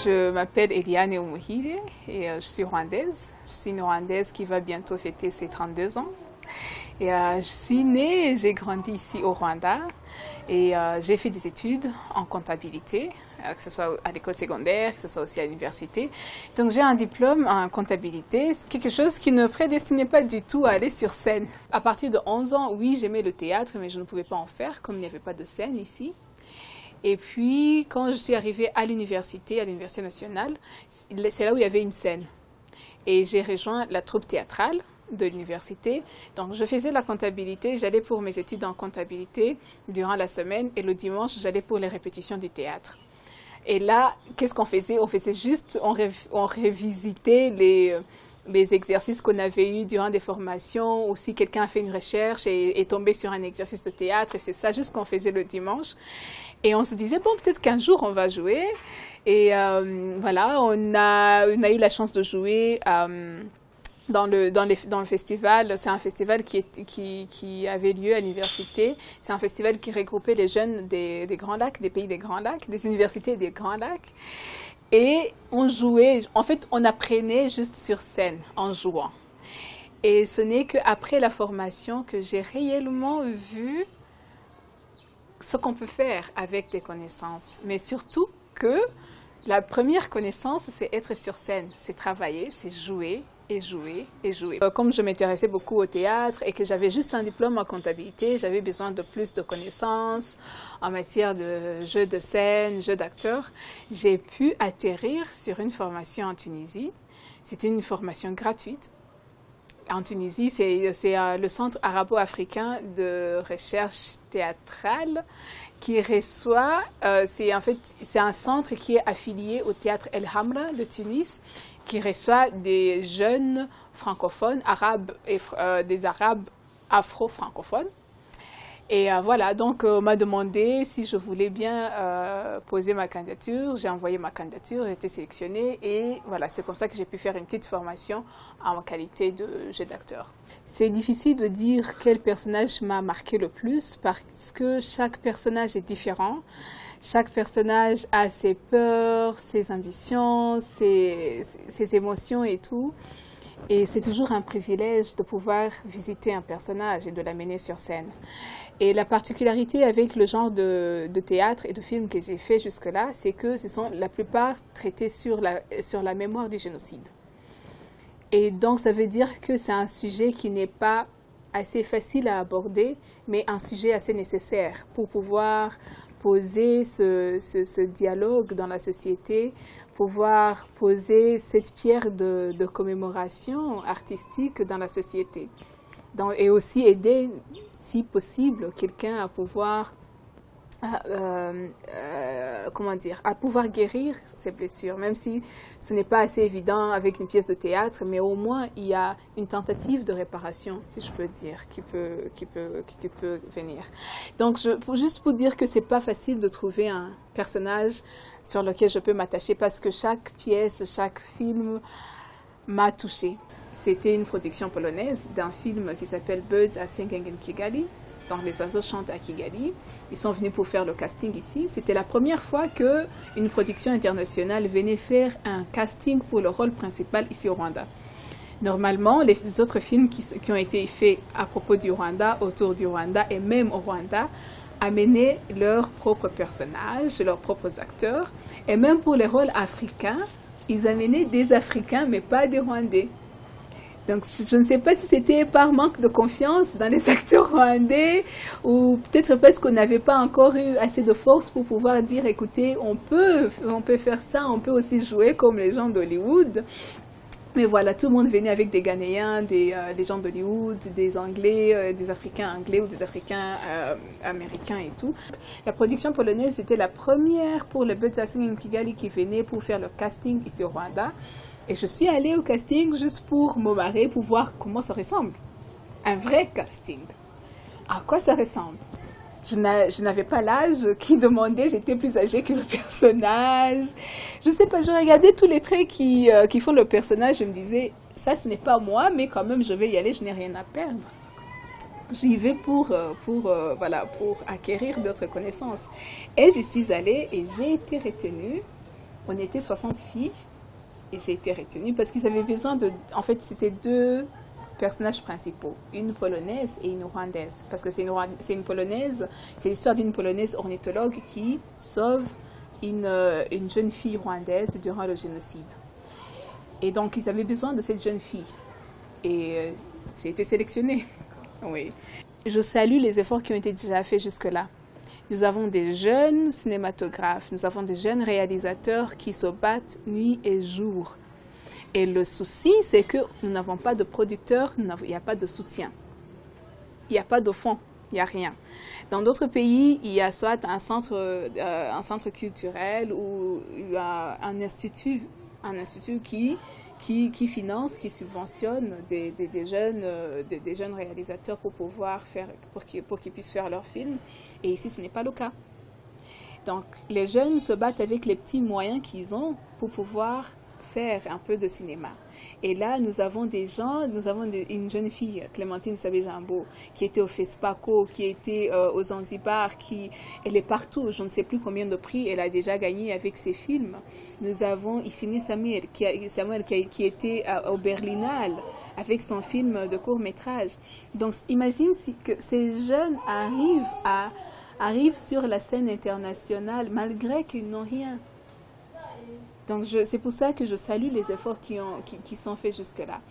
je m'appelle Eliane Umuhire et je suis rwandaise. Je suis une Rwandaise qui va bientôt fêter ses 32 ans. Et je suis née et j'ai grandi ici au Rwanda. Et j'ai fait des études en comptabilité, que ce soit à l'école secondaire, que ce soit aussi à l'université. Donc j'ai un diplôme en comptabilité, quelque chose qui ne prédestinait pas du tout à aller sur scène. À partir de 11 ans, oui, j'aimais le théâtre, mais je ne pouvais pas en faire comme il n'y avait pas de scène ici. Et puis, quand je suis arrivée à l'université nationale, c'est là où il y avait une scène. Et j'ai rejoint la troupe théâtrale de l'université. Donc, je faisais la comptabilité, j'allais pour mes études en comptabilité durant la semaine et le dimanche, j'allais pour les répétitions du théâtre. Et là, qu'est-ce qu'on faisait? On faisait juste, on révisitait les exercices qu'on avait eus durant des formations, ou si quelqu'un a fait une recherche et est tombé sur un exercice de théâtre, et c'est ça juste qu'on faisait le dimanche. Et on se disait, bon, peut-être qu'un jour on va jouer. Et voilà, on a eu la chance de jouer dans le festival. C'est un festival qui avait lieu à l'université. C'est un festival qui regroupait les jeunes des Grands Lacs, des pays des Grands Lacs, des universités des Grands Lacs. Et on jouait, en fait, on apprenait juste sur scène en jouant. Et ce n'est qu'après la formation que j'ai réellement vu ce qu'on peut faire avec des connaissances. Mais surtout que la première connaissance, c'est être sur scène, c'est travailler, c'est jouer et jouer et jouer. Comme je m'intéressais beaucoup au théâtre et que j'avais juste un diplôme en comptabilité, j'avais besoin de plus de connaissances en matière de jeu de scène, jeu d'acteur. J'ai pu atterrir sur une formation en Tunisie. C'était une formation gratuite. En Tunisie, c'est le Centre arabo-africain de recherche théâtrale qui reçoit, c'est un centre qui est affilié au théâtre El Hamra de Tunis, qui reçoit des jeunes francophones, arabes et des arabes afro-francophones. Et voilà, donc on m'a demandé si je voulais bien poser ma candidature. J'ai envoyé ma candidature, j'ai été sélectionnée et voilà, c'est comme ça que j'ai pu faire une petite formation en qualité de jeu d'acteur. C'est difficile de dire quel personnage m'a marqué le plus parce que chaque personnage est différent. Chaque personnage a ses peurs, ses ambitions, ses émotions et tout. Et c'est toujours un privilège de pouvoir visiter un personnage et de l'amener sur scène. Et la particularité avec le genre de théâtre et de films que j'ai fait jusque-là, c'est que ce sont la plupart traités sur la mémoire du génocide. Et donc ça veut dire que c'est un sujet qui n'est pas assez facile à aborder, mais un sujet assez nécessaire pour pouvoir poser ce dialogue dans la société, pouvoir poser cette pierre de commémoration artistique dans la société. Et aussi aider, si possible, quelqu'un à pouvoir, à pouvoir guérir ses blessures, même si ce n'est pas assez évident avec une pièce de théâtre, mais au moins il y a une tentative de réparation, si je peux dire, qui peut venir. Donc, juste pour dire que c'est pas facile de trouver un personnage sur lequel je peux m'attacher, parce que chaque pièce, chaque film m'a touchée. C'était une production polonaise d'un film qui s'appelle Birds Are Singing in Kigali. Donc les oiseaux chantent à Kigali. Ils sont venus pour faire le casting ici. C'était la première fois qu'une production internationale venait faire un casting pour le rôle principal ici au Rwanda. Normalement, les autres films qui ont été faits à propos du Rwanda, autour du Rwanda et même au Rwanda, amenaient leurs propres personnages, leurs propres acteurs. Et même pour les rôles africains, ils amenaient des Africains, mais pas des Rwandais. Donc, je ne sais pas si c'était par manque de confiance dans les acteurs rwandais ou peut-être parce qu'on n'avait pas encore eu assez de force pour pouvoir dire, écoutez, on peut faire ça, on peut aussi jouer comme les gens d'Hollywood. Mais voilà, tout le monde venait avec des Ghanéens, des gens d'Hollywood, des Anglais, des Africains anglais ou des Africains américains et tout. La production polonaise était la première pour le Birds Are Singing in Kigali qui venait pour faire le casting ici au Rwanda. Et je suis allée au casting juste pour me marrer, pour voir comment ça ressemble. Un vrai casting. À quoi ça ressemble? Je n'avais pas l'âge qui demandait, j'étais plus âgée que le personnage. Je sais pas, je regardais tous les traits qui font le personnage, je me disais, ça ce n'est pas moi, mais quand même je vais y aller, je n'ai rien à perdre. J'y vais pour acquérir d'autres connaissances. Et j'y suis allée et j'ai été retenue On était 60 filles et j'ai été retenue parce qu'ils avaient besoin de... En fait, c'était deux personnages principaux, une polonaise et une rwandaise. Parce que c'est une polonaise, c'est l'histoire d'une polonaise ornithologue qui sauve une jeune fille rwandaise durant le génocide. Et donc, ils avaient besoin de cette jeune fille. Et j'ai été sélectionnée. Oui. Je salue les efforts qui ont été déjà faits jusque-là. Nous avons des jeunes cinématographes, nous avons des jeunes réalisateurs qui se battent nuit et jour. Et le souci, c'est que nous n'avons pas de producteurs, il n'y a pas de soutien. Il n'y a pas de fonds, il n'y a rien. Dans d'autres pays, il y a soit un centre culturel ou un institut qui finance, qui subventionne des jeunes réalisateurs pour pouvoir pour qu'ils puissent faire leurs films. Et ici, ce n'est pas le cas. Donc, les jeunes se battent avec les petits moyens qu'ils ont pour pouvoir faire un peu de cinéma. Et là, nous avons une jeune fille, Clémentine Sabé-Jambo, qui était au FESPACO, qui était aux Zanzibar, elle est partout, je ne sais plus combien de prix elle a déjà gagné avec ses films. Nous avons Issini Samuel, qui était au Berlinale avec son film de court-métrage. Donc, imagine que ces jeunes arrivent sur la scène internationale malgré qu'ils n'ont rien. Donc, c'est pour ça que je salue les efforts qui sont faits jusque-là.